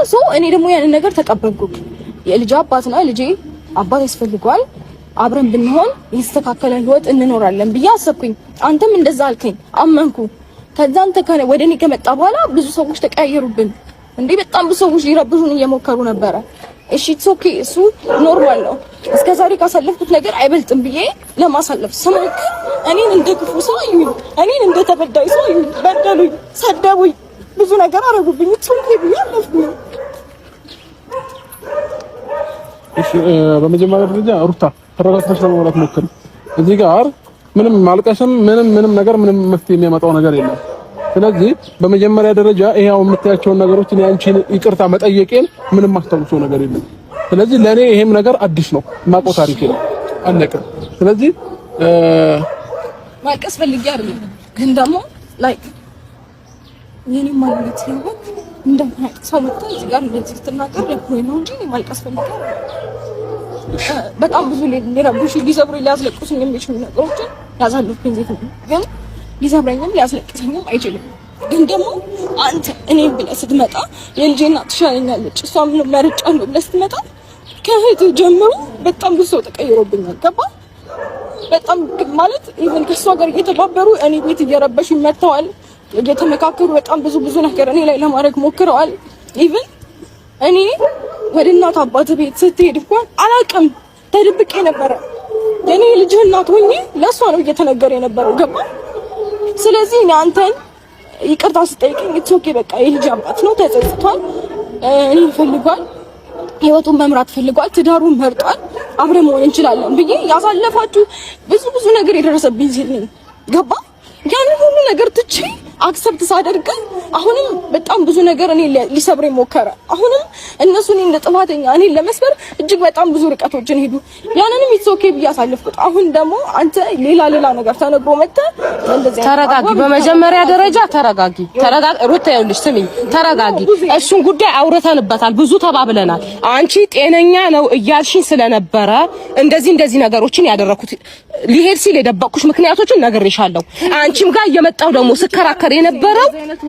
ሶ እኔ ደግሞ ያንን ነገር ተቀበልኩ። የልጅ አባት ነው፣ ልጄ አባት ያስፈልገዋል፣ አብረን ብንሆን የተስተካከለ ህይወት እንኖራለን ብዬ አሰብኩኝ። አንተም እንደዛ አልከኝ፣ አመንኩ። ከዛ አንተ ወደ እኔ ከመጣ በኋላ ብዙ ሰዎች ተቀያየሩብን። እንዴ በጣም ብዙ ሰዎች ሊረብሹን እየሞከሩ ነበረ። እሺ ኦኬ፣ እሱ ኖርማል ነው። እስከዛሬ ካሳለፍኩት ነገር አይበልጥም ብዬ ለማሳለፍ ስሞክር እኔን እንደ ክፉ ሰው አዩኝ፣ እኔን እንደ ተበዳይ ሰው አዩኝ፣ በደሉኝ፣ ሰደቡኝ፣ ብዙ ነገር አረጉብኝ። ኦኬ ብዬ አለፍኩኝ። እሺ በመጀመሪያ ደረጃ ሩታ ተረጋግተሽ ለማውራት ሞክሪ። እዚህ ጋር ምንም ማልቀስም ምንም ነገር ምንም መፍትሄ የሚያመጣው ነገር የለም። ስለዚህ በመጀመሪያ ደረጃ ይሄው የምታያቸውን ነገሮች እኔ አንቺን ይቅርታ መጠየቄን ምንም ማስታውሰው ነገር የለም። ስለዚህ ለኔ ይሄም ነገር አዲስ ነው፣ ማቆ ታሪክ ነው፣ አለቀ። ስለዚህ ማልቀስ ፈልጌ አይደለም፣ ግን ደግሞ ላይክ የኔ ማለት ነው እንደማይቀሰው መጣ እዚህ ጋር እንደዚህ ስትናገር ለኮይ ነው እንጂ ማልቀስ ፈልጌ በጣም ብዙ ሊረብሹ ሊሰብሩ ሊያስለቅሱኝ የሚችሉ ነገሮችን ያሳለፍኩኝ ጊዜ ነው። ግን ሊሰብረኝም ሊያስለቅሰኝም አይችልም። ግን ደግሞ አንተ እኔ ብለህ ስትመጣ የልጄ እናት ትሻለኛለች እሷ ምን መርጫለሁ ብለህ ስትመጣ ከእህት ጀምሮ በጣም ብዙ ሰው ተቀይሮብኛል። ገባ? በጣም ማለት ኢቭን ከሷ ጋር እየተባበሩ እኔ ቤት እየረበሹ መጥተዋል። እየተመካከሩ በጣም ብዙ ነገር እኔ ላይ ለማድረግ ሞክረዋል። ኢቭን እኔ ወደ እናት አባት ቤት ስትሄድ እንኳን አላውቅም ተደብቄ ነበረ። የኔ ልጅ እናት ሆኜ ለሷ ነው እየተነገረ የነበረው። ገባ? ስለዚህ እኔ አንተን ይቅርታ ስጠይቀኝ ኦኬ በቃ የልጅ አባት ነው፣ ተጸጽቷል፣ እኔ ፈልጓል፣ ህይወቱን መምራት ፈልጓል፣ ትዳሩን መርጧል፣ አብረን መሆን እንችላለን ብዬ ያሳለፋችሁ ብዙ ነገር የደረሰብኝ ሲል ነኝ። ገባ? ያን ሁሉ ነገር ትቼ አክሰፕት ሳደርግ አሁንም በጣም ብዙ ነገር እኔ ሊሰብረኝ ሞከረ። አሁንም እነሱ እኔ እንደ ጥፋተኛ እኔ ለመስበር እጅግ በጣም ብዙ ርቀቶችን ሄዱ። ያንንም ኢትስ ኦኬ ብዬ አሳለፍኩት። አሁን ደግሞ አንተ ሌላ ነገር ተነግሮ መጣ። እንደዚህ ተረጋጊ። በመጀመሪያ ደረጃ ተረጋጊ። ሩታ ይኸውልሽ ስሚኝ፣ ተረጋጊ። እሱን ጉዳይ አውርተንበታል፣ ብዙ ተባብለናል። አንቺ ጤነኛ ነው እያልሽኝ ስለነበረ እንደዚህ ነገሮችን ያደረኩት ሊሄድ ሲል የደበቅኩሽ ምክንያቶችን ነግሬሻለሁ። አንቺም ጋር እየመጣው ደግሞ ስከራከር የነበረው